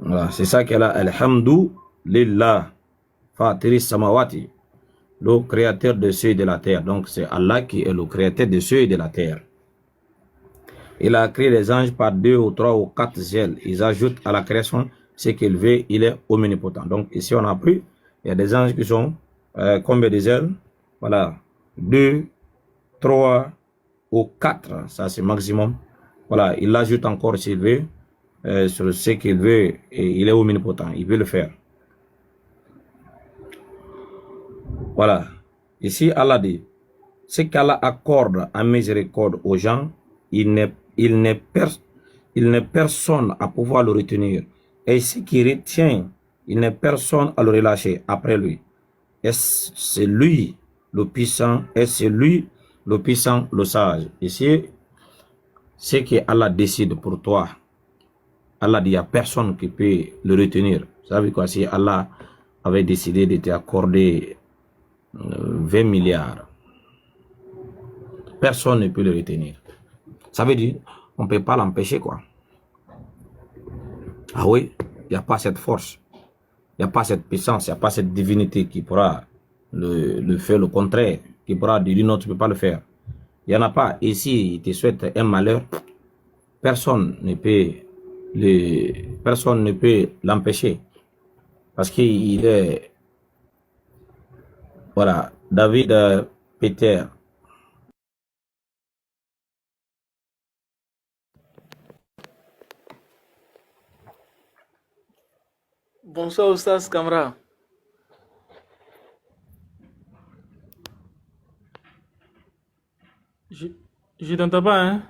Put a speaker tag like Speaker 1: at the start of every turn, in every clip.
Speaker 1: Voilà, c'est ça qu'elle a. Alhamdu lillah Fatiri samawati, le créateur de cieux et de la terre. Donc c'est Allah qui est le créateur de cieux et de la terre. Il a créé les anges par 2 ou 3 ou 4 ailes. Ils ajoutent à la création ce qu'il veut. Il est omnipotent. Donc ici on a pris, il y a des anges qui sont combien des ailes? Voilà, 2, 3 ou 4. Ça c'est maximum. Voilà, il ajoute encore s'il veut, sur ce qu'il veut. Et il est omnipotent. Il veut le faire. Voilà. Ici Allah dit, ce qu'Allah accorde en miséricorde aux gens, il n'est personne à pouvoir le retenir. Et ce qui retient, il n'est personne à le relâcher après lui. Et c'est lui le puissant, et c'est lui le puissant, le sage. Ici, ce que Allah décide pour toi, Allah dit, il n'y a personne qui peut le retenir. Vous savez quoi, si Allah avait décidé de t'accorder 20 milliards, personne ne peut le retenir. Ça veut dire, on ne peut pas l'empêcher, quoi. Ah oui, il n'y a pas cette force, il n'y a pas cette puissance, il n'y a pas cette divinité qui pourra le faire le contraire, qui pourra dire non, tu ne peux pas le faire. Il n'y en a pas. Et s'il te souhaite un malheur, personne ne peut l'empêcher. Parce qu'il est, voilà, David Peter.
Speaker 2: Bonsoir Oustaz Kamra. Je t'entends pas, hein?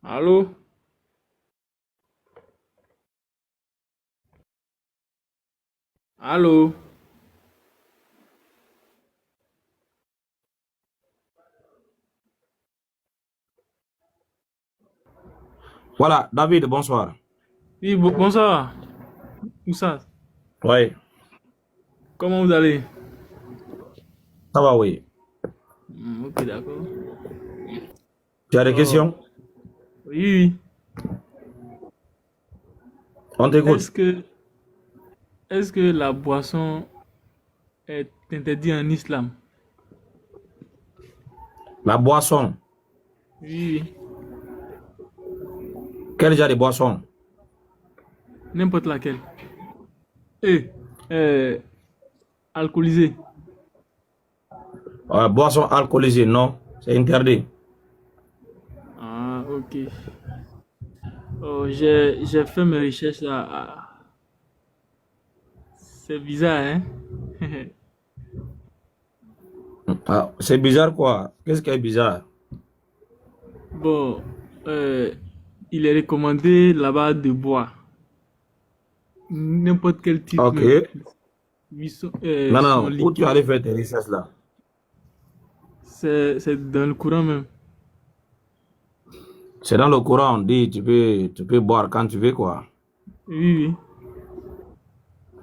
Speaker 2: Allô? Allô?
Speaker 1: Voilà, David, bonsoir.
Speaker 2: Oui, bonsoir Oustaz.
Speaker 1: Oui,
Speaker 2: Comment vous allez?
Speaker 1: ça va, oui.
Speaker 2: Ok, d'accord.
Speaker 1: Tu as des
Speaker 2: Oh,
Speaker 1: questions?
Speaker 2: oui, oui.
Speaker 1: On t'écoute.
Speaker 2: Est-ce que la boisson est interdite en islam?
Speaker 1: La boisson.
Speaker 2: Oui, oui.
Speaker 1: Quel genre de boisson?
Speaker 2: N'importe laquelle. Eh, euh, alcoolisée.
Speaker 1: Boisson alcoolisée, non. C'est interdit.
Speaker 2: Ah, ok. Oh, j'ai fait mes recherches là. Ah, c'est bizarre, hein?
Speaker 1: Ah, c'est bizarre quoi? Qu'est-ce qui est bizarre?
Speaker 2: Bon, euh, il est recommandé là-bas de boire n'importe quel type
Speaker 1: Ok.
Speaker 2: même. Son
Speaker 1: Maintenant, où tu allais
Speaker 2: liquide,
Speaker 1: faire tes recherches là?
Speaker 2: c'est dans le courant même.
Speaker 1: C'est dans le Coran, on dit tu peux boire quand tu veux quoi.
Speaker 2: Oui, oui.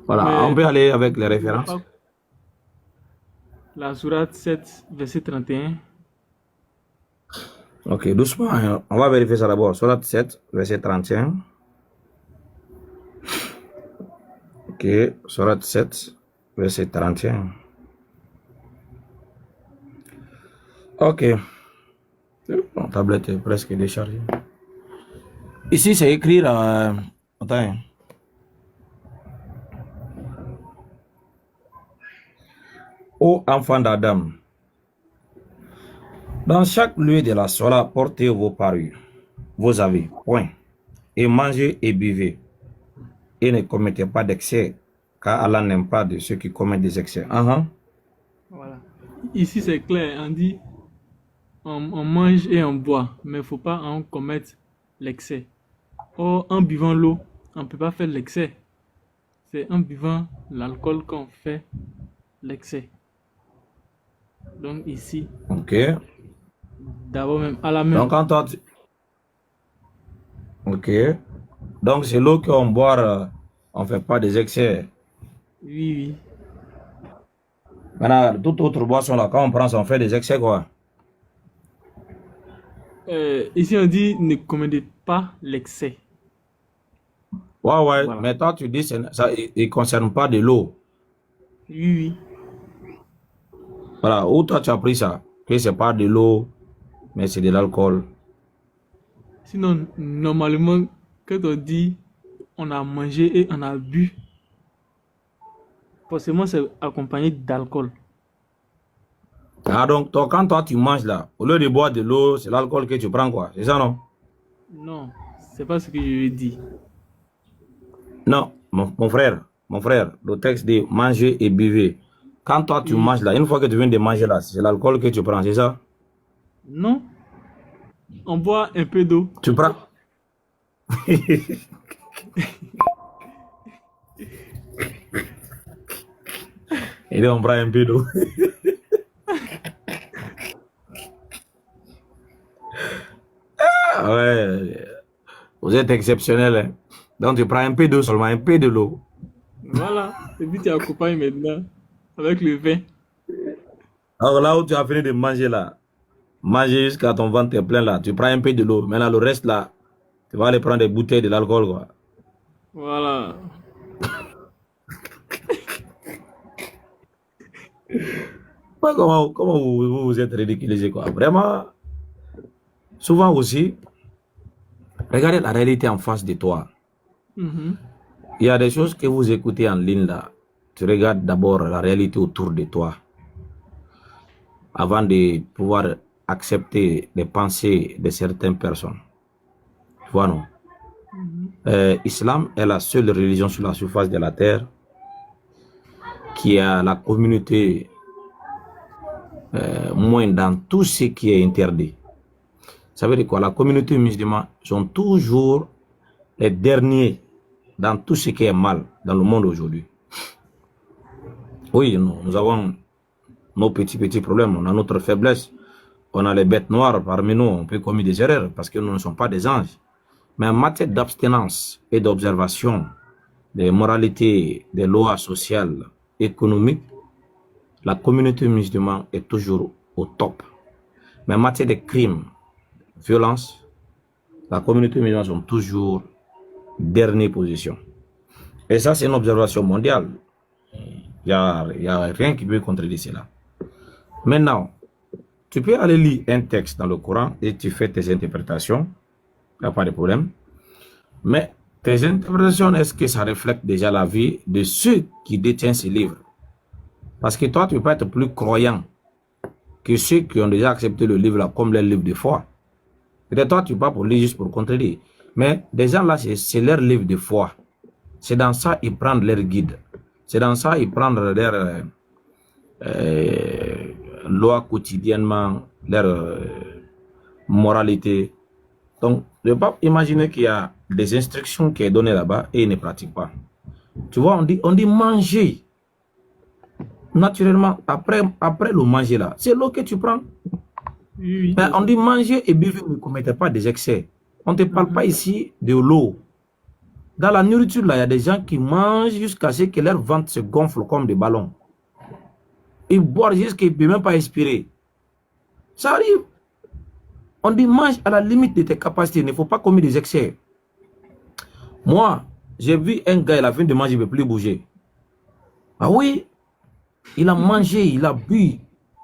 Speaker 1: Voilà, on
Speaker 2: Mais
Speaker 1: peut aller avec les
Speaker 2: il n'y a
Speaker 1: références.
Speaker 2: pas la sourate 7, verset 31.
Speaker 1: Ok, doucement, hein. On va vérifier ça d'abord. Surat 7, verset 31. Ok, Surat 7, verset 31. Ok, mon tablette est presque déchargée. Ici, c'est écrit là. Attends. Ô enfant d'Adam, dans chaque lieu de la sola, portez vos parures, vos avis, point, et mangez et buvez, et ne commettez pas d'excès, car Allah n'aime pas de ceux qui commettent des excès.
Speaker 2: Voilà. Ici, c'est clair. On dit on mange et on boit, mais il ne faut pas en commettre l'excès. Or, en buvant l'eau, on ne peut pas faire l'excès. C'est en buvant l'alcool qu'on fait l'excès. Donc ici,
Speaker 1: Ok.
Speaker 2: d'abord même à la même.
Speaker 1: Donc, quand toi, ok. Donc, c'est l'eau qu'on boit, on ne fait pas des excès.
Speaker 2: Oui, oui.
Speaker 1: Maintenant, toute autre boisson, là, quand on prend ça, on fait des excès, quoi.
Speaker 2: Ici, on dit ne commandez pas l'excès.
Speaker 1: Ouais,
Speaker 2: Voilà.
Speaker 1: mais toi, tu dis ça ne concerne pas de l'eau.
Speaker 2: Oui.
Speaker 1: Voilà, où toi, tu as pris ça? Que c'est pas de l'eau, mais c'est de l'alcool.
Speaker 2: Sinon, normalement, quand on dit on a mangé et on a bu, forcément, c'est accompagné d'alcool.
Speaker 1: Ah, donc, toi, quand toi, tu manges là, au lieu de boire de l'eau, c'est l'alcool que tu prends, quoi. C'est ça, non?
Speaker 2: Non, c'est pas ce que je veux dire.
Speaker 1: Non, mon frère, le texte dit manger et buvez. Quand toi, tu
Speaker 2: Oui.
Speaker 1: manges là, une fois que tu viens de manger là, c'est l'alcool que tu prends, c'est ça?
Speaker 2: Non, on boit un peu d'eau.
Speaker 1: Tu prends? Et donc, on prend un peu d'eau. Ah ouais, vous êtes exceptionnel, hein. Donc, tu prends un peu d'eau seulement, un peu de l'eau.
Speaker 2: Voilà. Et puis tu accompagnes maintenant avec le vin.
Speaker 1: Alors là où tu as fini de manger là, manger jusqu'à ton ventre est plein là, tu prends un peu de l'eau. Maintenant, le reste là, tu vas aller prendre des bouteilles de l'alcool, quoi.
Speaker 2: Voilà.
Speaker 1: Ouais, comment vous êtes ridiculisé, quoi. Vraiment, souvent aussi, regardez la réalité en face de toi.
Speaker 2: Mhm.
Speaker 1: Il y a des choses que vous écoutez en ligne là. Tu regardes d'abord la réalité autour de toi avant de pouvoir accepter les pensées de certaines personnes. Tu vois, non? Islam est la seule religion sur la surface de la terre qui a la communauté moins dans tout ce qui est interdit. Ça veut dire quoi? La communauté musulmane sont toujours les derniers dans tout ce qui est mal dans le monde aujourd'hui. Oui, nous avons nos petits problèmes, on a notre faiblesse, on a les bêtes noires parmi nous, on peut commettre des erreurs parce que nous ne sommes pas des anges. Mais en matière d'abstinence et d'observation, des moralités, des lois sociales, économiques, la communauté musulmane est toujours au top. Mais en matière de crimes, violence, la communauté musulmane sont toujours dernière position. Et ça, c'est une observation mondiale. Il n'y a rien qui peut contredire cela. Maintenant, tu peux aller lire un texte dans le Coran et tu fais tes interprétations. Il n'y a pas de problème. Mais tes interprétations, est-ce que ça reflète déjà la vie de ceux qui détiennent ces livres? Parce que toi, tu ne peux pas être plus croyant que ceux qui ont déjà accepté le livre là comme leur livre de foi. Peut-être toi, tu ne pas pour lire juste pour contredire. Mais des gens là, c'est leur livre de foi. C'est dans ça qu'ils prennent leur guide. C'est dans ça qu'ils prennent leur loi quotidiennement, leur moralité. Donc, ne pas imaginer qu'il y a des instructions qui sont données là-bas et ils ne pratiquent pas. Tu vois, on dit manger. Naturellement, après le manger là, c'est l'eau que tu prends.
Speaker 2: Oui.
Speaker 1: Mais on dit manger et buvez, ne commettez pas des excès. On ne te parle pas ici de l'eau. Dans la nourriture, là, il y a des gens qui mangent jusqu'à ce que leur ventre se gonfle comme des ballons. Ils boivent jusqu'à ce qu'ils ne peuvent même pas expirer. Ça arrive. On dit mange à la limite de tes capacités. Il ne faut pas commettre des excès. Moi, j'ai vu un gars, il a fini de manger, il ne veut plus bouger. Ah oui, il a mangé, il a bu.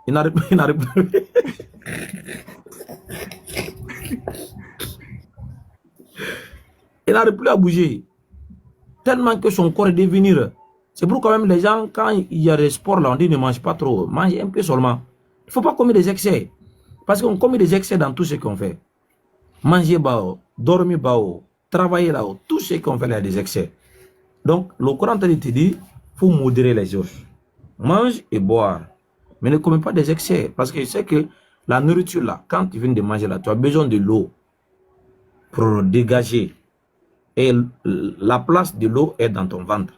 Speaker 1: Il n'arrive plus. Il n'arrive plus à bouger. Tellement que son corps est devenu. C'est pourquoi même les gens, quand il y a des sports là, on dit ne mange pas trop. Mange un peu seulement. Il ne faut pas commettre des excès. Parce qu'on commet des excès dans tout ce qu'on fait. Manger bao, dormir bao, travailler là-haut, tout ce qu'on fait là, il y a des excès. Donc, le Coran te dit, il faut modérer les choses. Mange et boire. Mais ne commets pas des excès. Parce que je sais que la nourriture là, quand tu viens de manger là, tu as besoin de l'eau pour dégager. Et la place de l'eau est dans ton ventre.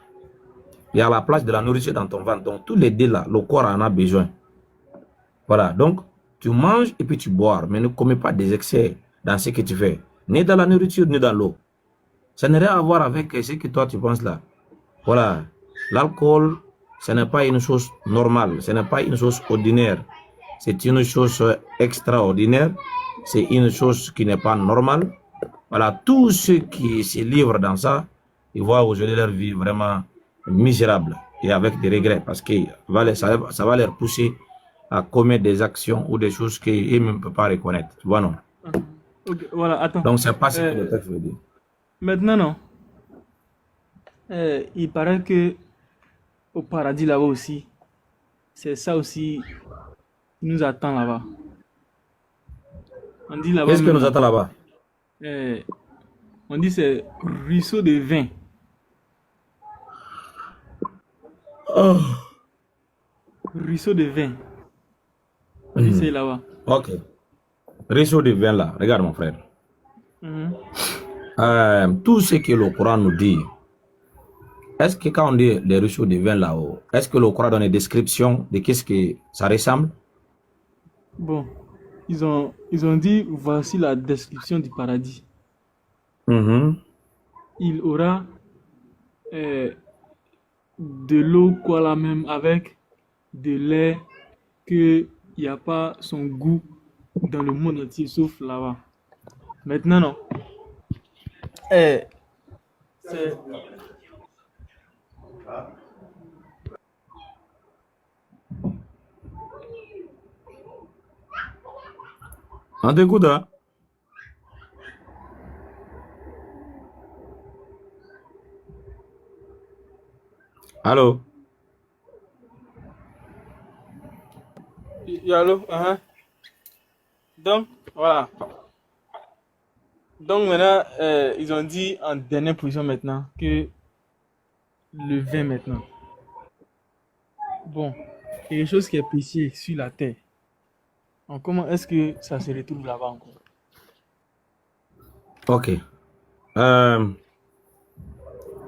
Speaker 1: Il y a la place de la nourriture dans ton ventre. Donc, tous les deux là, le corps en a besoin. Voilà. Donc, tu manges et puis tu bois. Mais ne commets pas des excès dans ce que tu fais. Ni dans la nourriture, ni dans l'eau. Ça n'a rien à voir avec ce que toi tu penses là. Voilà. L'alcool, ce n'est pas une chose normale. Ce n'est pas une chose ordinaire. C'est une chose extraordinaire c'est une chose qui n'est pas normale. Voilà, tous ceux qui se livrent dans ça, ils voient aujourd'hui leur vie vraiment misérable et avec des regrets parce que ça va les pousser à commettre des actions ou des choses qu'ils-mêmes ne peuvent pas reconnaître. Tu vois, non?
Speaker 2: Ok, voilà, attends.
Speaker 1: Donc, c'est pas ce que le texte veut dire.
Speaker 2: Maintenant, non. Il paraît que au paradis là-bas aussi, c'est ça aussi qui nous attend là-bas. On dit là-bas
Speaker 1: Qu'est-ce que
Speaker 2: même
Speaker 1: nous
Speaker 2: là,
Speaker 1: attend là-bas?
Speaker 2: on dit c'est ruisseau de vin.
Speaker 1: Oh.
Speaker 2: Ruisseau de vin. On dit c'est là-bas.
Speaker 1: Ok. Réseau de vin là, regarde mon frère.
Speaker 2: Mhm.
Speaker 1: Tout ce que le Coran nous dit, est-ce que quand on dit les ruisseaux de vin là-haut, est-ce que le Coran donne une description de qu'est-ce que ça ressemble?
Speaker 2: Bon, ils ont dit voici la description du paradis.
Speaker 1: Mhm.
Speaker 2: Il aura de l'eau quoi là même avec de lait que il n'y a pas son goût dans le monde entier sauf là-bas. Maintenant non. C'est
Speaker 1: On t'écoute, hein? Allô?
Speaker 2: Allô? Donc, voilà. Donc maintenant, ils ont dit en dernière position maintenant que le vin maintenant. Bon, quelque chose qui est péché sur la terre. Donc, comment est-ce que ça se retrouve là-bas encore?
Speaker 1: Ok.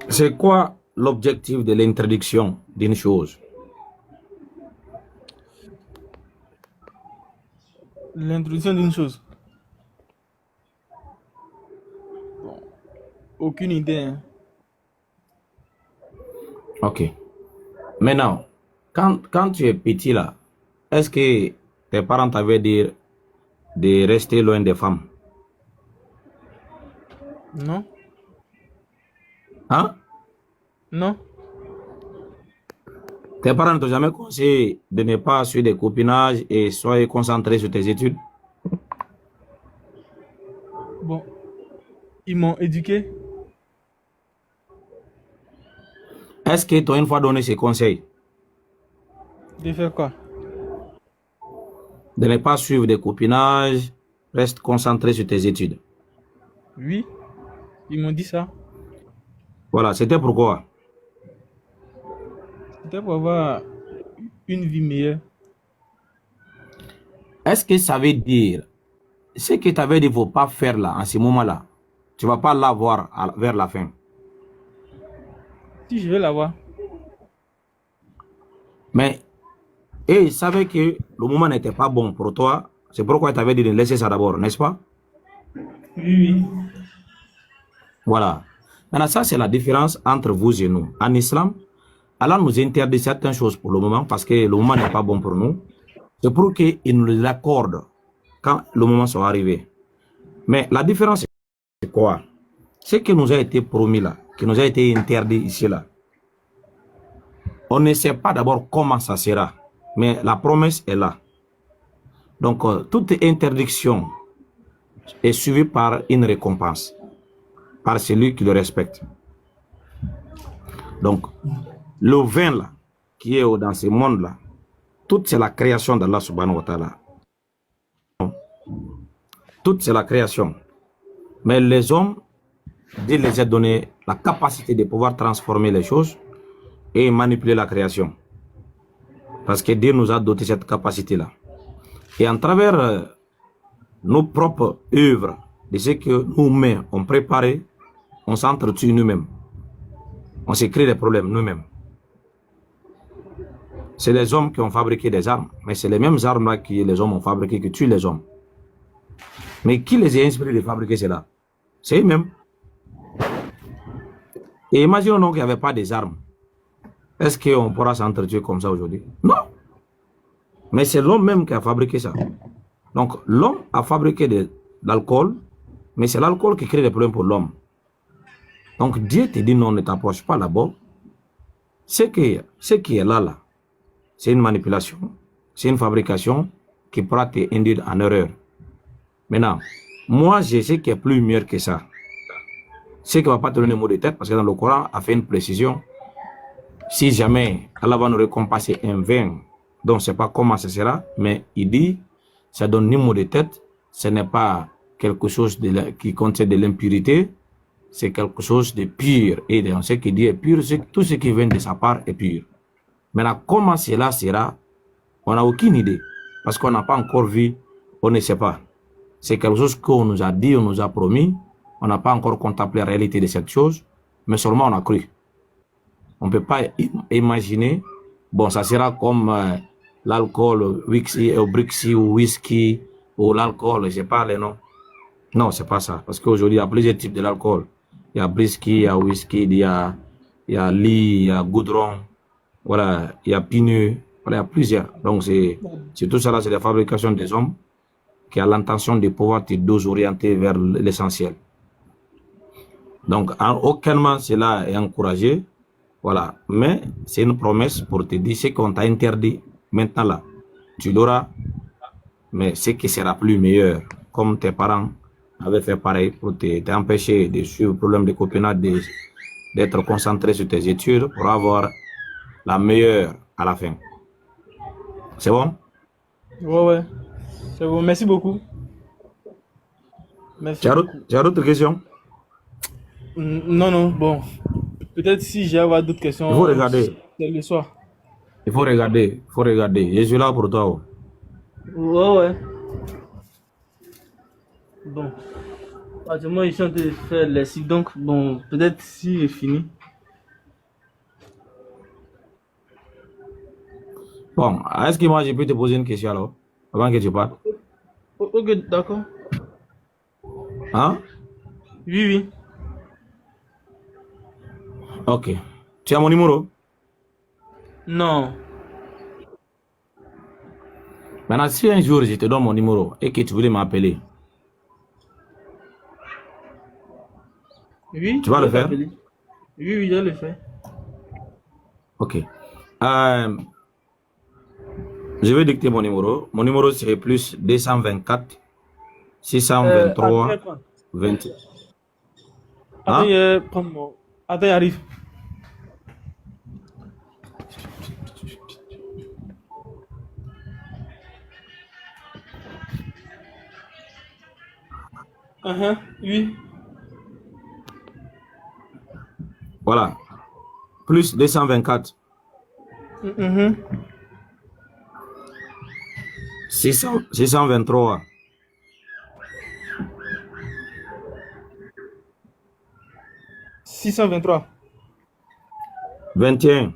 Speaker 1: C'est quoi l'objectif de l'introduction d'une chose?
Speaker 2: L'introduction d'une chose. Bon, aucune idée. Hein.
Speaker 1: Ok. Maintenant, quand tu es petit là, est-ce que tes parents t'avaient dit de rester loin des femmes?
Speaker 2: Non?
Speaker 1: Hein?
Speaker 2: Non?
Speaker 1: Tes parents ne t'ont jamais conseillé de ne pas suivre des copinages et soyez concentré sur tes études?
Speaker 2: Bon, ils m'ont éduqué.
Speaker 1: Est-ce qu'ils t'ont une fois donné ces conseils?
Speaker 2: De faire quoi?
Speaker 1: De ne pas suivre des copinages, reste concentré sur tes études.
Speaker 2: Oui, ils m'ont dit ça.
Speaker 1: Voilà, c'était pourquoi.
Speaker 2: C'était pour avoir une vie meilleure.
Speaker 1: Est-ce que ça veut dire, ce que tu avais dit, il ne faut pas faire là, en ce moment-là, tu ne vas pas l'avoir vers la fin?
Speaker 2: Si je vais l'avoir.
Speaker 1: Mais, et ils savaient que le moment n'était pas bon pour toi, c'est pourquoi tu avais dit de laisser ça d'abord, n'est-ce pas?
Speaker 2: Oui.
Speaker 1: Voilà. Maintenant, ça, c'est la différence entre vous et nous. En islam, Allah nous interdit certaines choses pour le moment parce que le moment n'est pas bon pour nous. C'est pour qu'il nous l'accorde quand le moment sera arrivé. Mais la différence, c'est quoi? Ce qui nous a été promis là, qui nous a été interdit ici là, on ne sait pas d'abord comment ça sera, mais la promesse est là. Donc, toute interdiction est suivie par une récompense, par celui qui le respecte. Donc, le vin là, qui est dans ce monde là, tout c'est la création d'Allah subhanahu wa ta'ala. Tout c'est la création. Mais les hommes, Dieu les a donné la capacité de pouvoir transformer les choses et manipuler la création. Parce que Dieu nous a doté cette capacité-là. Et en travers nos propres œuvres, de ce que nous-mêmes on préparé, on s'entretue nous-mêmes. On se crée des problèmes nous-mêmes. C'est les hommes qui ont fabriqué des armes, mais c'est les mêmes armes-là que les hommes ont fabriquées qui tuent les hommes. Mais qui les a inspirés de fabriquer cela? C'est eux-mêmes. Et imaginons donc qu'il n'y avait pas des armes. Est-ce qu'on pourra s'entretuer comme ça aujourd'hui? Non. Mais c'est l'homme même qui a fabriqué ça. Donc, l'homme a fabriqué de l'alcool, mais c'est l'alcool qui crée des problèmes pour l'homme. Donc, Dieu te dit non, ne t'approche pas là-bas. Ce qui est là, c'est une manipulation, c'est une fabrication qui pourra te induire en erreur. Maintenant, moi, je sais qu'il y a plus mieux que ça. Ce qui ne va pas te donner mot de tête, parce que dans le Coran, a fait une précision. Si jamais Allah va nous récompenser un vin, donc on ne sait pas comment ce sera, mais il dit, ça donne ni mot de tête, ce n'est pas quelque chose qui contient de l'impurité, c'est quelque chose de pur. Et on sait qu'il dit est pur, tout ce qui vient de sa part est pur. Maintenant, comment cela sera, on n'a aucune idée, parce qu'on n'a pas encore vu, on ne sait pas. C'est quelque chose qu'on nous a dit, on nous a promis, on n'a pas encore contemplé la réalité de cette chose, mais seulement on a cru. On ne peut pas imaginer, bon, ça sera comme l'alcool, Brixie ou whisky, ou l'alcool, je ne sais pas les noms. Non, ce n'est pas ça, parce qu'aujourd'hui, il y a plusieurs types de l'alcool. Il y a Brixie, il y a whisky, il y a lit, il y a goudron, voilà, il y a pineux, voilà, il y a plusieurs. Donc, c'est tout ça là, c'est la fabrication des hommes qui a l'intention de pouvoir te désorienter vers l'essentiel. Donc, aucunement cela est encouragé. Voilà, mais c'est une promesse pour te dire ce qu'on t'a interdit maintenant là. Tu l'auras, mais ce qui sera plus meilleur, comme tes parents avaient fait pareil pour t'empêcher de suivre le problème de copinage, d'être concentré sur tes études pour avoir la meilleure à la fin. C'est bon?
Speaker 2: Ouais. C'est bon, merci beaucoup. Merci
Speaker 1: Tu as
Speaker 2: beaucoup.
Speaker 1: d'autres questions?
Speaker 2: Non, bon. Peut-être si j'ai avoir d'autres questions,
Speaker 1: Il faut regarder.
Speaker 2: c'est le soir.
Speaker 1: Il faut regarder. Je suis là pour toi.
Speaker 2: Ouais. Bon. Actuellement, je suis en train de faire les cycles, donc bon, peut-être si j'ai fini.
Speaker 1: Bon, est-ce que moi je peux te poser une question alors, avant que tu partes?
Speaker 2: Ok, d'accord.
Speaker 1: Hein?
Speaker 2: Oui.
Speaker 1: Ok. Tu as mon numéro?
Speaker 2: Non.
Speaker 1: Maintenant, si un jour je te donne mon numéro et que tu voulais m'appeler,
Speaker 2: Oui,
Speaker 1: tu vas le faire?
Speaker 2: Oui, je le fais.
Speaker 1: Ok. Je vais dicter mon numéro. Mon numéro c'est plus 224 623 20.
Speaker 2: Attends,
Speaker 1: Hein?
Speaker 2: prends mon. Attends, arrive. Oui.
Speaker 1: Voilà. Plus 224 623
Speaker 2: 623
Speaker 1: 21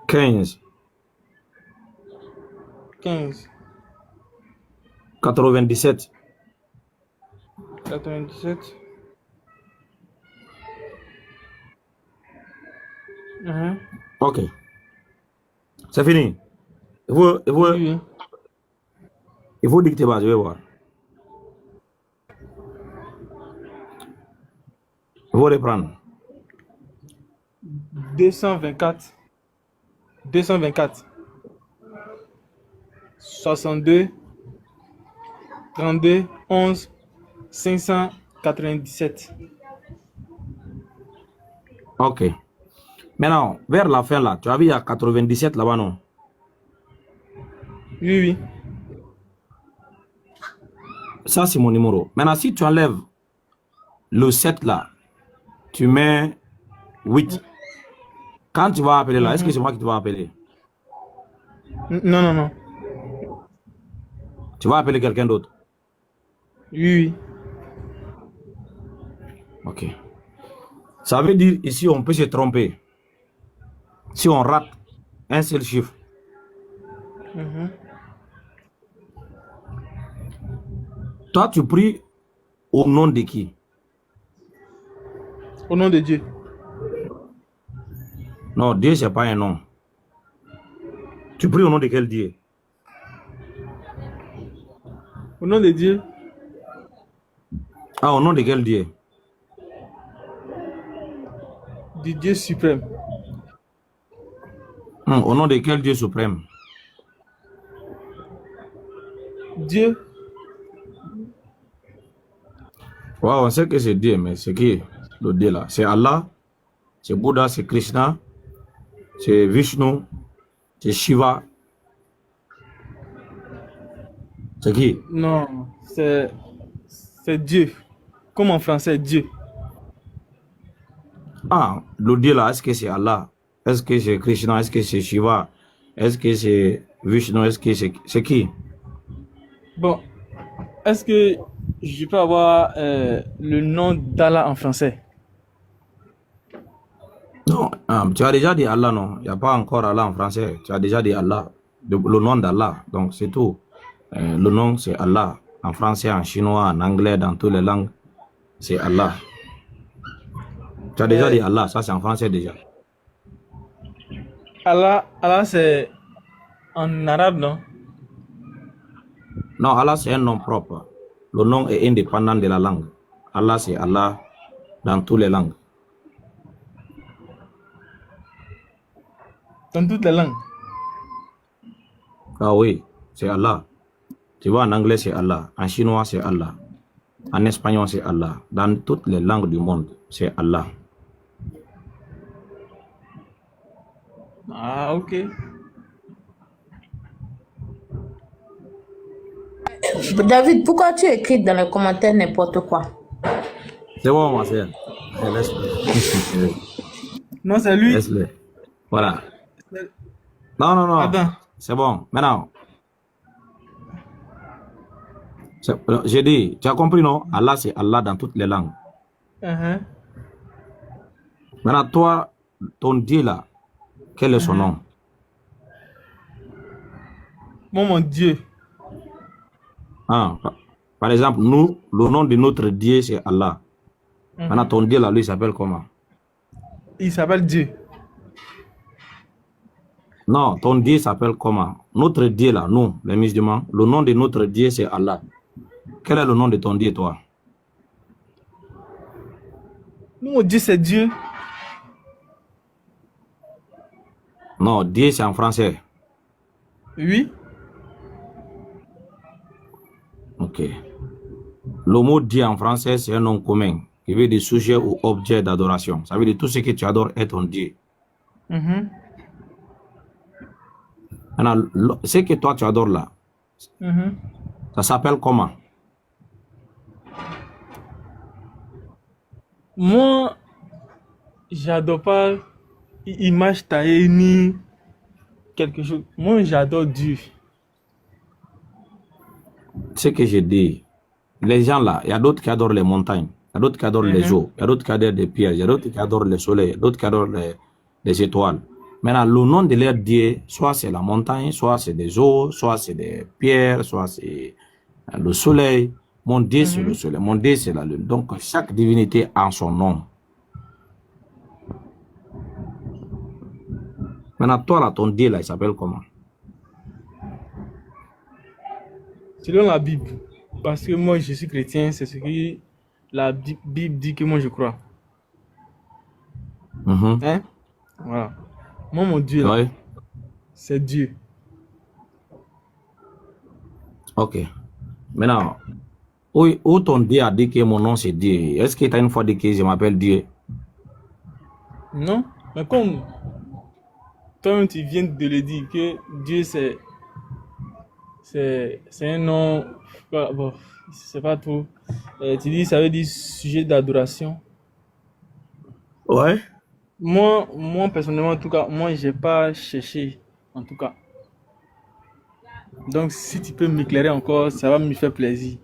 Speaker 1: 15
Speaker 2: 15
Speaker 1: 97.
Speaker 2: 97
Speaker 1: Ok. C'est fini.
Speaker 2: Oui.
Speaker 1: Il faut dicter bas, je vais voir. Il faut reprendre.
Speaker 2: 224 62 32 11 597.
Speaker 1: Ok. Maintenant, vers la fin là, tu as vu, il y a 97 là-bas, non?
Speaker 2: Oui.
Speaker 1: Ça, c'est mon numéro. Maintenant, si tu enlèves le 7 là, tu mets 8. Quand tu vas appeler là, est-ce que c'est moi qui te vais appeler?
Speaker 2: Non.
Speaker 1: Tu vas appeler quelqu'un d'autre?
Speaker 2: Oui.
Speaker 1: Ok. Ça veut dire ici, on peut se tromper. Si on rate un seul chiffre. Toi, tu pries au nom de qui?
Speaker 2: Au nom de Dieu.
Speaker 1: Non, Dieu, ce n'est pas un nom. Tu pries au nom de quel Dieu?
Speaker 2: Au nom de Dieu,
Speaker 1: Ah, au nom de quel Dieu?
Speaker 2: du Dieu suprême.
Speaker 1: Au nom de quel Dieu suprême?
Speaker 2: Dieu,
Speaker 1: Ouais, on sait que c'est Dieu, mais c'est qui le Dieu là? C'est Allah, c'est Bouddha, c'est Krishna, c'est Vishnu, c'est Shiva. C'est qui?
Speaker 2: non, c'est Dieu. Comme en français, Dieu.
Speaker 1: Ah, le Dieu là, est-ce que c'est Allah? Est-ce que c'est Krishna? Est-ce que c'est Shiva? Est-ce que c'est Vishnu? Est-ce que c'est qui?
Speaker 2: Bon, est-ce que je peux avoir le nom d'Allah en français?
Speaker 1: Non, tu as déjà dit Allah, non? Il n'y a pas encore Allah en français. Tu as déjà dit Allah, le nom d'Allah. Donc c'est tout. Le nom c'est Allah. En français, en chinois, en anglais, dans toutes les langues, c'est Allah. Tu as déjà dit Allah, ça c'est en français déjà.
Speaker 2: Allah c'est en arabe, non?
Speaker 1: Non, Allah c'est un nom propre. Le nom est indépendant de la langue. Allah c'est Allah dans toutes les langues.
Speaker 2: Dans toutes les langues.
Speaker 1: Ah oui, c'est Allah. Tu vois, en anglais c'est Allah, en chinois c'est Allah, en espagnol c'est Allah. Dans toutes les langues du monde, c'est Allah.
Speaker 2: Ah, ok.
Speaker 3: David, pourquoi tu écris dans les commentaires n'importe quoi?
Speaker 1: C'est bon, ma soeur. Laisse-le.
Speaker 2: Non, c'est lui.
Speaker 1: Laisse-le. Voilà. Non, non, non.
Speaker 2: Attends.
Speaker 1: C'est bon. Maintenant, j'ai dit, tu as compris, non? Allah, c'est Allah dans toutes les langues.
Speaker 2: Uh-huh.
Speaker 1: Maintenant, toi, ton Dieu là, quel est son nom?
Speaker 2: Mon Dieu.
Speaker 1: Ah, par exemple, nous, le nom de notre Dieu, c'est Allah. Maintenant, ton Dieu là, lui, il s'appelle comment?
Speaker 2: Il s'appelle Dieu.
Speaker 1: Non, ton Dieu s'appelle comment? Notre Dieu là, nous, les musulmans, le nom de notre Dieu, c'est Allah. Quel est le nom de ton Dieu, toi?
Speaker 2: Mon Dieu, c'est Dieu.
Speaker 1: Non, Dieu, c'est en français.
Speaker 2: Oui.
Speaker 1: Ok. Le mot Dieu en français, c'est un nom commun qui veut dire sujet ou objet d'adoration. Ça veut dire tout ce que tu adores est ton Dieu.
Speaker 2: Mhm.
Speaker 1: Maintenant, ce que toi tu adores là,
Speaker 2: Mhm.
Speaker 1: ça s'appelle comment?
Speaker 2: Moi, j'adore pas image taillée ni quelque chose. Moi, j'adore Dieu.
Speaker 1: Ce que je dis, les gens là, il y a d'autres qui adorent les montagnes, il y a d'autres qui adorent les eaux, il y a d'autres qui adorent des pierres, il y a d'autres qui adorent le soleil, il y a d'autres qui adorent les étoiles. Maintenant, le nom de leur Dieu, soit c'est la montagne, soit c'est des eaux, soit c'est des pierres, soit c'est le soleil. Mon Dieu, c'est le soleil. Mon Dieu, c'est la lune. Donc, chaque divinité a son nom. Maintenant, toi, là, ton Dieu, là, il s'appelle comment?
Speaker 2: Selon la Bible. Parce que moi, je suis chrétien, c'est ce que la Bible dit que moi, je crois. Hein? Voilà. Moi, mon Dieu, là,
Speaker 1: Oui.
Speaker 2: c'est Dieu.
Speaker 1: Ok. Maintenant, où ton Dieu a dit que mon nom c'est Dieu? Est-ce que tu as une fois dit que je m'appelle Dieu?
Speaker 2: Non? Mais comme toi, tu viens de le dire, que Dieu, c'est un nom. Bon, c'est pas trop. Tu dis, ça veut dire sujet d'adoration.
Speaker 1: Ouais.
Speaker 2: Moi, personnellement, en tout cas, moi, j'ai pas cherché, en tout cas. Donc, si tu peux m'éclairer encore, ça va me faire plaisir.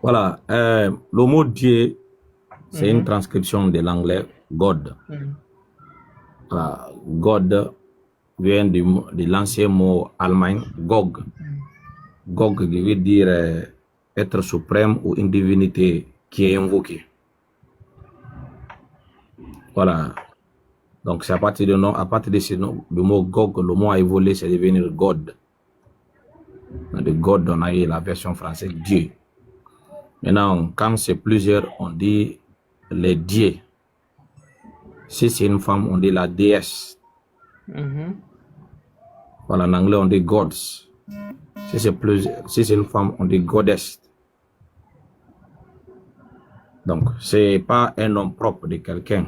Speaker 1: Voilà. Le mot Dieu, c'est une transcription de l'anglais God. Voilà. God vient de l'ancien mot allemand, Gog. Gog qui veut dire être suprême ou une divinité qui est invoquée. Voilà. Donc c'est à partir de nom, à partir de ce nom, le mot Gog, le mot a évolué, c'est devenir God. De God, on a eu la version française Dieu. Maintenant, quand c'est plusieurs, on dit les dieux. Si c'est une femme, on dit la déesse. Voilà, en anglais, on dit gods. Si c'est une femme, on dit goddess. Donc, c'est pas un nom propre de quelqu'un.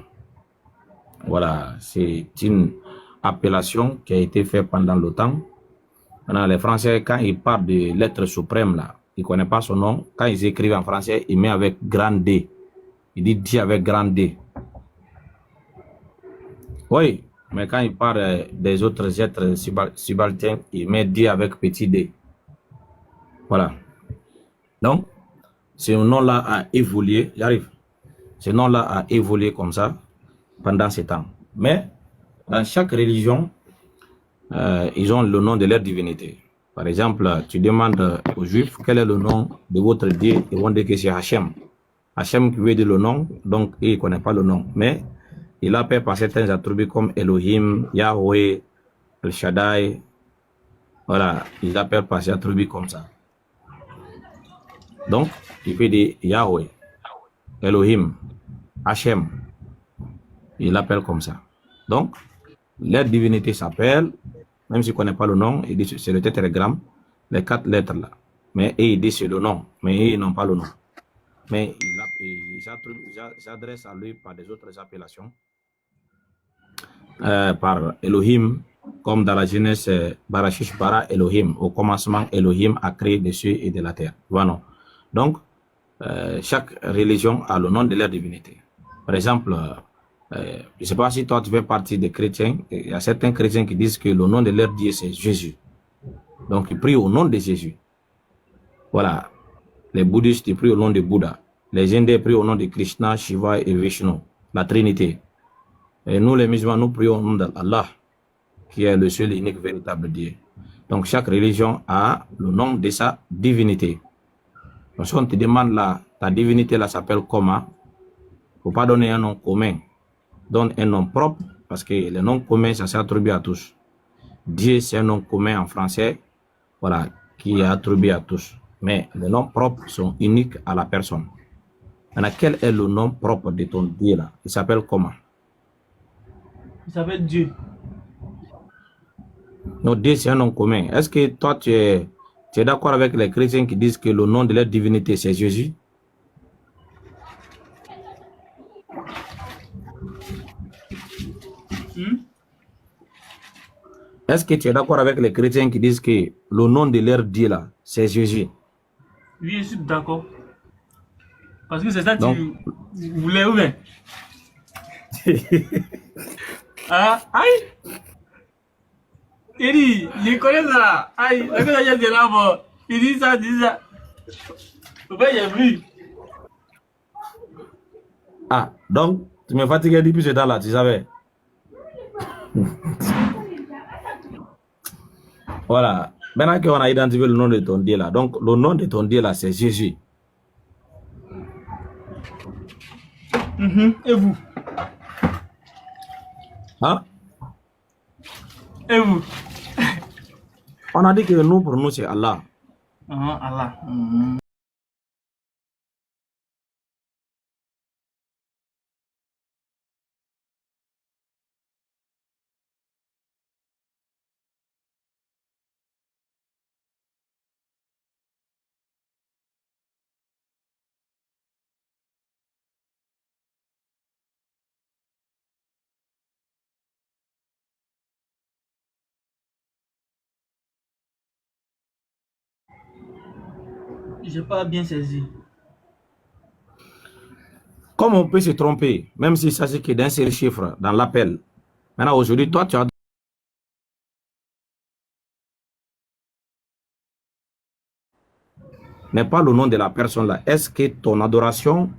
Speaker 1: Voilà, c'est une appellation qui a été faite pendant le temps. Maintenant, les Français, quand ils parlent de l'être suprême, là, ils ne connaissent pas son nom. Quand ils écrivent en français, ils mettent avec grand D. Ils disent Dieu avec grand D. Oui, mais quand ils parlent des autres êtres subalternes, ils mettent Dieu avec petit D. Voilà. Donc, ce nom-là a évolué. J'arrive. Ce nom-là a évolué comme ça pendant ces temps. Mais, dans chaque religion, ils ont le nom de leur divinité. Par exemple, tu demandes aux Juifs quel est le nom de votre Dieu, ils vont dire que c'est Hachem. Hachem qui veut dire le nom, donc ils ne connaissent pas le nom. Mais il appelle par certains attributs comme Elohim, Yahweh, El Shaddai. Voilà, ils appellent par ces attributs comme ça. Donc, il peut dire Yahweh, Elohim, Hachem. Il l'appelle comme ça. Donc, leur divinité s'appelle, même s'il ne connaît pas le nom, il dit c'est le tétragramme, les 4 lettres là. Mais il dit c'est le nom, mais ils n'ont pas le nom. Mais il s'adresse à lui par des autres appellations. Par Elohim, comme dans la Genèse, Barashish bara Elohim. Au commencement, Elohim a créé des cieux et de la terre. Voilà. Donc, chaque religion a le nom de leur divinité. Par exemple, je ne sais pas si toi tu fais partie des chrétiens. Il y a certains chrétiens qui disent que le nom de leur Dieu c'est Jésus. Donc ils prient au nom de Jésus. Voilà. Les bouddhistes ils prient au nom de Bouddha. Les Indiens prient au nom de Krishna, Shiva et Vishnu, la Trinité. Et nous les musulmans, nous prions au nom d'Allah, qui est le seul et unique véritable Dieu. Donc chaque religion a le nom de sa divinité. Donc si on te demande là, ta divinité là s'appelle comment? Il ne faut pas donner un nom commun. Donne un nom propre, parce que le nom commun, ça s'attribue à tous. Dieu, c'est un nom commun en français, voilà, qui est attribué à tous. Mais les noms propres sont uniques à la personne. Alors, quel est le nom propre de ton Dieu là? Il s'appelle comment?
Speaker 2: Il s'appelle Dieu.
Speaker 1: Non, Dieu, c'est un nom commun. Est-ce que toi, tu es d'accord avec les chrétiens qui disent que le nom de leur divinité, c'est Jésus? Est-ce que tu es d'accord avec les chrétiens qui disent que le nom de leur Dieu là, c'est Jésus?
Speaker 2: Oui, je suis d'accord. Parce que c'est ça que
Speaker 1: Donc,
Speaker 2: tu voulais ou bien? Ah, aïe! Il dit, je connais ça. Aïe, la cosa ya de là, bon. Il dit ça, dit ça. Faut pas y avoir.
Speaker 1: ah, donc, tu me fatigues depuis ce temps-là, tu savais? Voilà. Maintenant qu'on a identifié le nom de ton Dieu là, donc le nom de ton Dieu là, c'est Jésus.
Speaker 2: Et vous?
Speaker 1: Hein?
Speaker 2: Et vous?
Speaker 1: On a dit que nous, pour nous, c'est Allah.
Speaker 2: Allah. J'ai pas bien saisi.
Speaker 1: Comme on peut se tromper, même s'il s'agit que d'un seul chiffre dans l'appel. Maintenant, aujourd'hui, toi, tu as n'est pas le nom de la personne là. Est-ce que ton adoration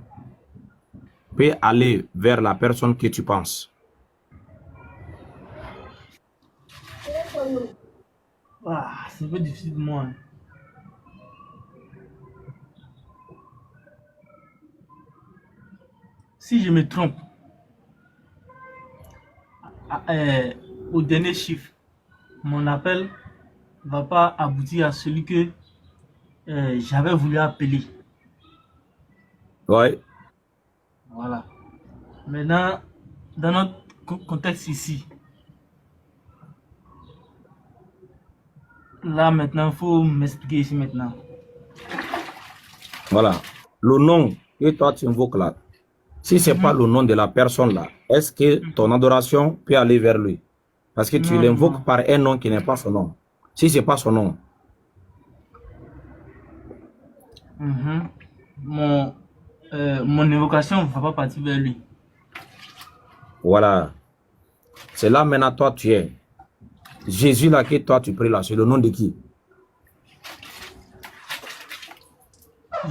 Speaker 1: peut aller vers la personne que tu penses?
Speaker 2: Ah, c'est un peu difficile pour moi. Si je me trompe, au dernier chiffre, mon appel ne va pas aboutir à celui que j'avais voulu appeler.
Speaker 1: Ouais.
Speaker 2: Voilà. Maintenant, dans notre contexte ici, là maintenant, il faut m'expliquer ici maintenant.
Speaker 1: Voilà. Le nom que toi tu invoques là, si ce n'est pas le nom de la personne là, est-ce que ton adoration peut aller vers lui? Parce que tu
Speaker 2: Non,
Speaker 1: l'invoques
Speaker 2: non.
Speaker 1: par un nom qui n'est pas son nom. Si ce n'est pas son nom.
Speaker 2: Mon évocation ne va pas partir vers lui.
Speaker 1: Voilà. C'est là maintenant toi tu es. Jésus là que toi tu pries là, c'est le nom de qui?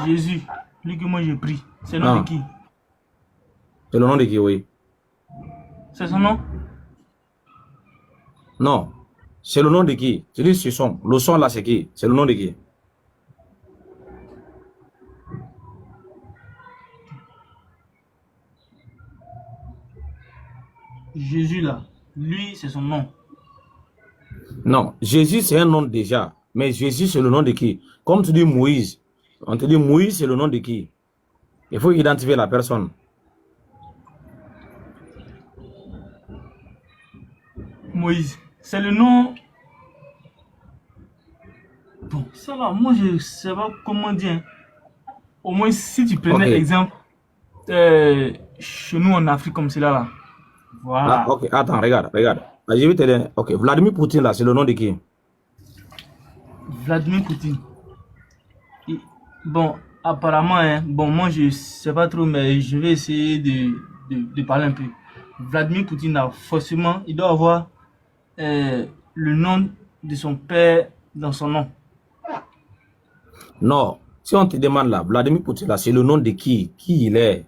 Speaker 2: Jésus, lui que moi j'ai pris, c'est le nom de qui?
Speaker 1: C'est le nom de qui, oui?
Speaker 2: C'est son nom?
Speaker 1: Non. C'est le nom de qui? Tu dis ce son. Le son là c'est qui? C'est le nom de qui?
Speaker 2: Jésus là, lui c'est son nom.
Speaker 1: Non, Jésus c'est un nom déjà. Mais Jésus c'est le nom de qui? Comme tu dis Moïse. On te dit Moïse c'est le nom de qui? Il faut identifier la personne.
Speaker 2: Moïse, c'est le nom. Bon, ça va, moi je sais pas comment dire. Au moins si tu prenais l'exemple chez nous en Afrique comme cela là. Voilà.
Speaker 1: Ah, ok, attends, regarde. Ah, je vais te dire. Ok, Vladimir Poutine là, c'est le nom de qui?
Speaker 2: Vladimir Poutine. Bon, apparemment, hein, bon, moi je sais pas trop, mais je vais essayer de parler un peu. Vladimir Poutine a forcément, il doit avoir le nom de son père dans son nom.
Speaker 1: Non, si on te demande là, Vladimir Poutine là, c'est le nom de qui? Qui il est?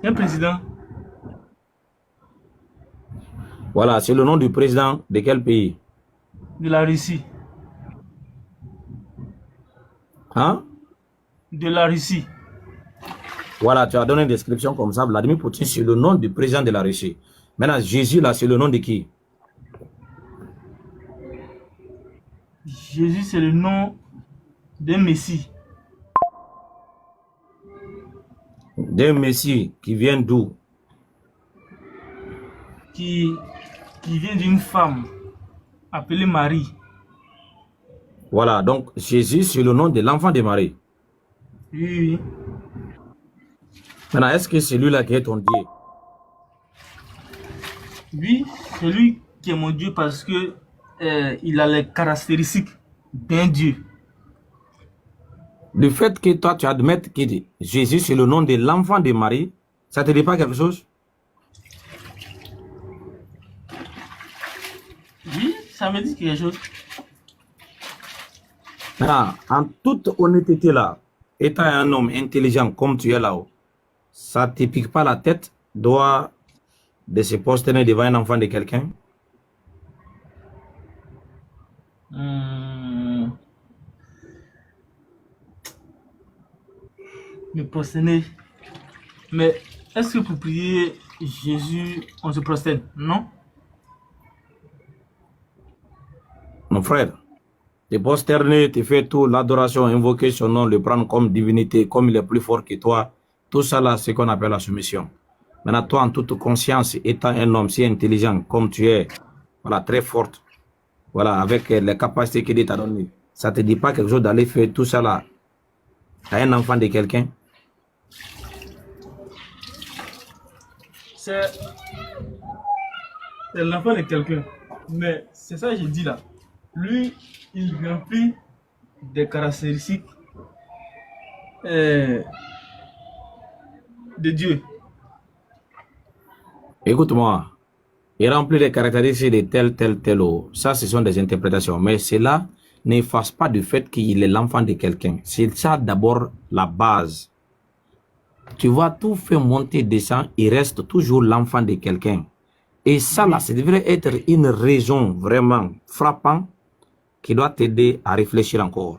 Speaker 2: Un président.
Speaker 1: Voilà, c'est le nom du président de quel pays?
Speaker 2: De la Russie.
Speaker 1: Hein?
Speaker 2: De la Russie.
Speaker 1: Voilà, tu as donné une description comme ça. Vladimir Poutine, c'est le nom du président de la Russie. Maintenant, Jésus là, c'est le nom de qui?
Speaker 2: Jésus, c'est le nom d'un Messie.
Speaker 1: D'un Messie qui vient d'où?
Speaker 2: Qui vient d'une femme appelée Marie.
Speaker 1: Voilà, donc Jésus, c'est le nom de l'enfant de Marie.
Speaker 2: Oui.
Speaker 1: Maintenant, est-ce que c'est lui-là qui est ton Dieu?
Speaker 2: Oui, c'est lui qui est mon Dieu parce que il a les caractéristiques d'un Dieu.
Speaker 1: Le fait que toi, tu admettes que Jésus, c'est le nom de l'enfant de Marie, ça te dit pas quelque chose?
Speaker 2: Oui, ça me dit quelque chose.
Speaker 1: Ah, en toute honnêteté là, étant un homme intelligent comme tu es là-haut, ça ne te pique pas la tête de se poster devant un enfant de quelqu'un?
Speaker 2: Me prosterner. Mais est-ce que pour prier Jésus, on se prosterne? Non?
Speaker 1: Mon frère, te prosterner, te faire tout, l'adoration, invoquer son nom, le prendre comme divinité, comme il est plus fort que toi, tout ça là, c'est ce qu'on appelle la soumission. Maintenant, toi, en toute conscience, étant un homme si intelligent comme tu es, voilà, très forte, voilà, avec les capacités que Dieu t'a données, ça ne te dit pas quelque chose d'aller faire tout ça là à un enfant de quelqu'un?
Speaker 2: C'est l'enfant de quelqu'un. Mais c'est ça que j'ai dit là. Lui, il remplit des caractéristiques de Dieu.
Speaker 1: Écoute-moi, il remplit les caractéristiques de tel. Ça, ce sont des interprétations. Mais cela n'efface pas du fait qu'il est l'enfant de quelqu'un. C'est ça d'abord la base. Tu vois, tout fait monter, descend, il reste toujours l'enfant de quelqu'un. Et ça, là, ça devrait être une raison vraiment frappante qui doit t'aider à réfléchir encore.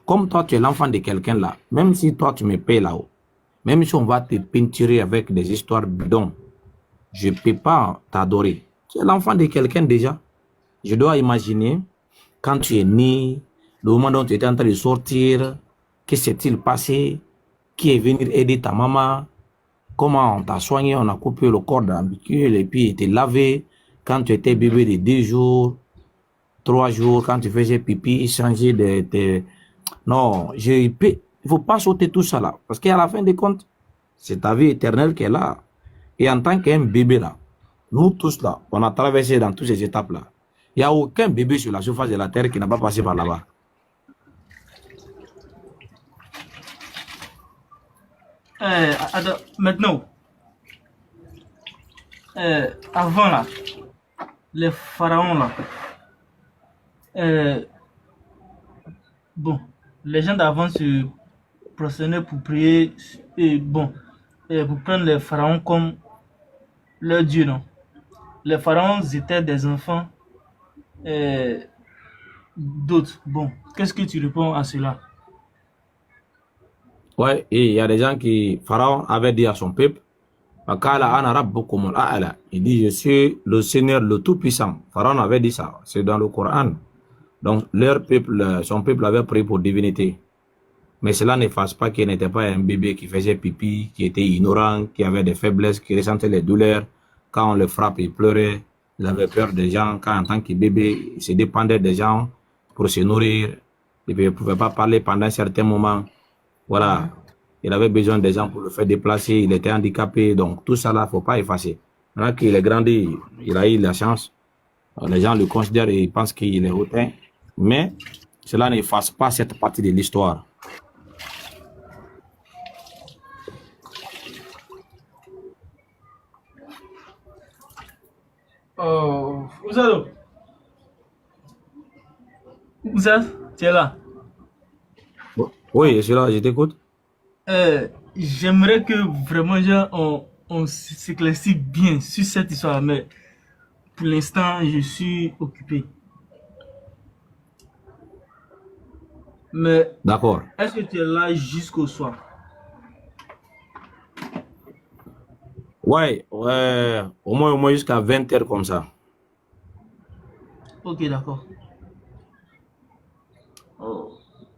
Speaker 1: Comme toi, tu es l'enfant de quelqu'un là, même si toi, tu me payes là-haut, même si on va te peinturer avec des histoires bidons, je ne peux pas t'adorer. Tu es l'enfant de quelqu'un déjà. Je dois imaginer, quand tu es né, le moment dont tu étais en train de sortir, que s'est-il passé? Qui est venu aider ta maman? Comment on t'a soigné? On a coupé le cordon ombilical et puis il était lavé. Quand tu étais bébé de 2 jours, 3 jours, quand tu faisais pipi, changer de... Non, il ne faut pas sauter tout ça là. Parce qu'à la fin des comptes, c'est ta vie éternelle qui est là. Et en tant qu'un bébé là, nous tous là, on a traversé dans toutes ces étapes là. Il n'y a aucun bébé sur la surface de la terre qui n'a pas passé par là-bas.
Speaker 4: Maintenant, avant là, les pharaons là, bon, les gens d'avant se prosternaient pour prier et bon, pour prendre les pharaons comme leur dieu, non? Les pharaons étaient des enfants d'autres. Bon, qu'est-ce que tu réponds à cela?
Speaker 1: Ouais, et il y a des gens qui, Pharaon avait dit à son peuple, il dit, je suis le Seigneur le Tout-Puissant. Pharaon avait dit ça, c'est dans le Coran. Donc, leur peuple, son peuple avait prié pour divinité. Mais cela n'efface pas qu'il n'était pas un bébé qui faisait pipi, qui était ignorant, qui avait des faiblesses, qui ressentait les douleurs. Quand on le frappe, il pleurait. Il avait peur des gens. Quand en tant que bébé, il se dépendait des gens pour se nourrir. Il ne pouvait pas parler pendant certains moments. Voilà. Il avait besoin des gens pour le faire déplacer. Il était handicapé. Donc, tout ça là, il ne faut pas effacer. Maintenant qu'il est grandi, il a eu la chance. Les gens le considèrent et ils pensent qu'il est hautain. Mais cela n'efface pas cette partie de l'histoire.
Speaker 4: Ouzado, Ouzad, tu es là.
Speaker 1: Oui, je suis là, je t'écoute.
Speaker 4: J'aimerais que vraiment on s'éclaircisse bien sur cette histoire, mais pour l'instant, je suis occupé. Mais
Speaker 1: D'accord.
Speaker 4: est-ce que tu es là jusqu'au soir?
Speaker 1: Ouais, au moins jusqu'à 20 heures comme ça.
Speaker 4: Ok, d'accord.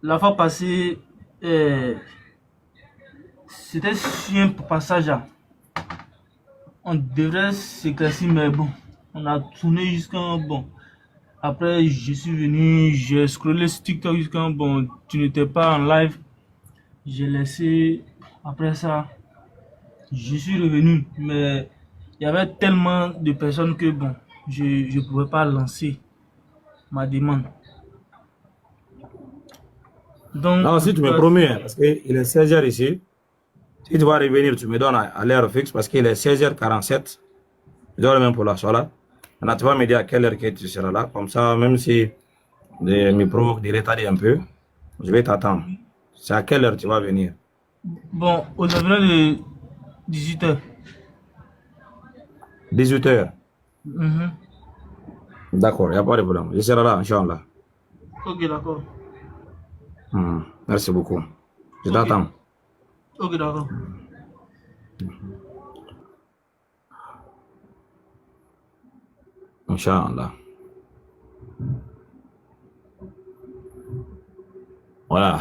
Speaker 4: La fois passée, c'était sur un passage là. On devrait s'éclaircir, mais bon, on a tourné jusqu'à bon. Après, je suis venu, j'ai scrollé sur TikTok jusqu'à bon, tu n'étais pas en live. J'ai laissé, après ça, je suis revenu, mais il y avait tellement de personnes que bon, je ne pouvais pas lancer ma demande. Donc,
Speaker 1: Non, si tu me promets, hein, parce qu'il est 16h ici, si tu vas revenir, tu me donnes à l'heure fixe, parce qu'il est 16h47, je dois le même pour la soirée. Maintenant, tu vas me dire à quelle heure que tu seras là, comme ça, même si je me provoque de retarder un peu, je vais t'attendre. C'est à quelle heure tu vas venir?
Speaker 4: bon, aux environs de 18h.
Speaker 1: 18h. D'accord, il n'y a pas de problème. Je serai là, Inch'Allah.
Speaker 4: Ok, d'accord.
Speaker 1: Merci beaucoup. Je
Speaker 4: Ok.
Speaker 1: t'attends.
Speaker 4: Ok, d'accord.
Speaker 1: Inch'Allah. Voilà.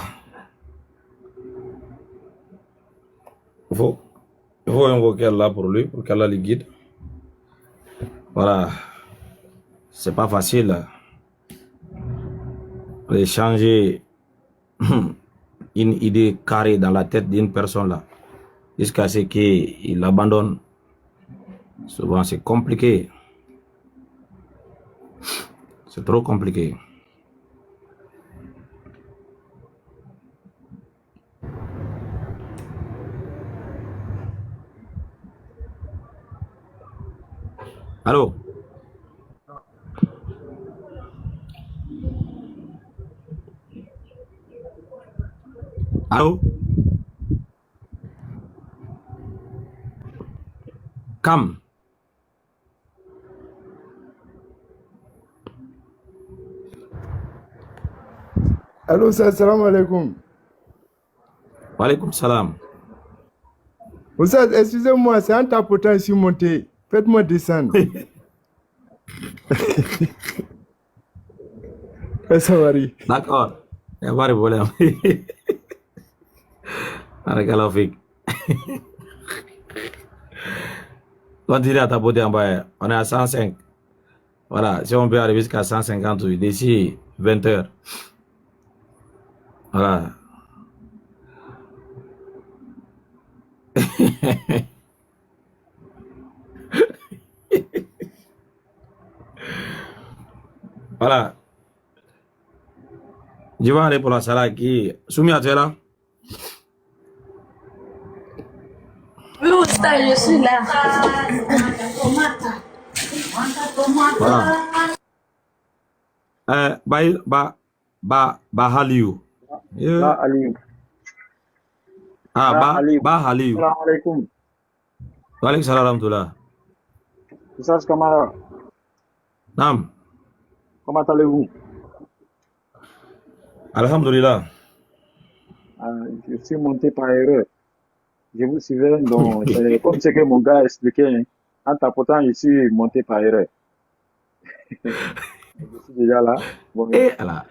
Speaker 1: Il faut invoquer Allah pour lui, pour qu'Allah le guide. Voilà. C'est pas facile de changer une idée carrée dans la tête d'une personne là, jusqu'à ce qu'il abandonne. Souvent, c'est compliqué. C'est trop compliqué. Allô? Allô? Come.
Speaker 5: Allô, salam alaikum.
Speaker 1: Wa alaikum salam.
Speaker 5: Oustaz, excusez-moi, c'est un tapotant ici monté. Faites-moi descendre. Ça varie.
Speaker 1: D'accord. Il n'y a pas de problème. Barakallahu. Continue à tapoter en bas. On est à 105. Voilà, si on peut arriver jusqu'à 150 d'ici 20 heures. Voilà. Voilà. Je vais aller pour la salle qui. Soumia, tu es là?
Speaker 3: Oui, Oustaz, je suis là.
Speaker 1: Voilà. Haliou.
Speaker 6: Ba Aliou.
Speaker 1: Ah,
Speaker 6: Aliou.
Speaker 1: Haliou.
Speaker 6: Salam alaikum.
Speaker 1: Wa alaikum salam wa rahmatullah.
Speaker 6: Oustaz Kamara,
Speaker 1: Naam.
Speaker 6: comment allez-vous?
Speaker 1: Alhamdulillah.
Speaker 6: Je suis monté par erreur. Je vous suivais, donc c'est comme ce que mon gars expliquait. Hein. En tapotant, je suis monté par erreur. Je suis déjà là. Bon,
Speaker 1: Et là.